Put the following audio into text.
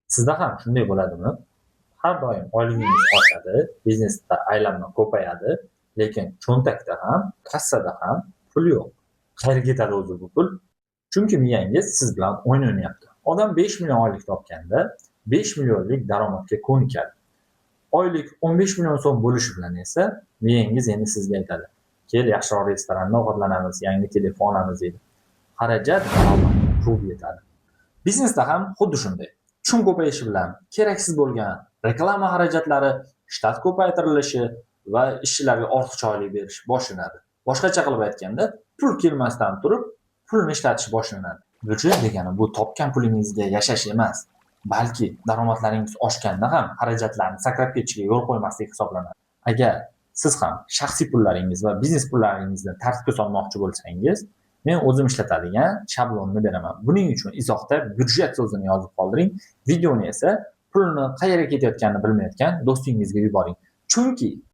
Sizda ham shunday bo'ladimi? Har doim oyligingiz oshadi, biznesda aylanma ko'payadi, lekin cho'ntakda ham, kassada ham pul yo'q. Qayerga ketadi o'zi bu pul? Chunki miyangiz siz bilan o'yin o'ynayapti. Odam 5 million oylik topganda 5 millionlik daromadga ko'nikadi. Oylik 15 million so'm bo'lishi bilan esa miyangiz endi sizga aytadi: "Kel, yaxshiroq restoranda ovqatlanamiz, yangi telefon olamiz" deydi. Xarajat daromadga quvib yetadi. Biznesda ham xuddi shunday. Tushum ko'payishi bilan keraksiz bo'lgan reklama xarajatlari, shtat ko'paytirilishi va ishchilarga ortiqcha oylik berish boshlanadi. Boshqacha qilib aytganda, pul kelmasdan turib, pulni ishlatish boshlanadi. Byudjet degani bu topgan pulingizga yashash emas, balki daromadlaringiz oshganda ham xarajatlarni sakrab ketishiga yo'l qo'ymaslik hisoblanadi. Agar siz ham shaxsiy pullaringiz va biznes pullaringizni tartibga solmoqchi bo'lsangiz, men o'zim ishlatadigan shablonni beraman. Buning uchun izohda byudjet so'zini yozib qoldiring. Videoni esa pulni qayerga ketayotganini bilmayotgan do'stingizga yuboring. Chunki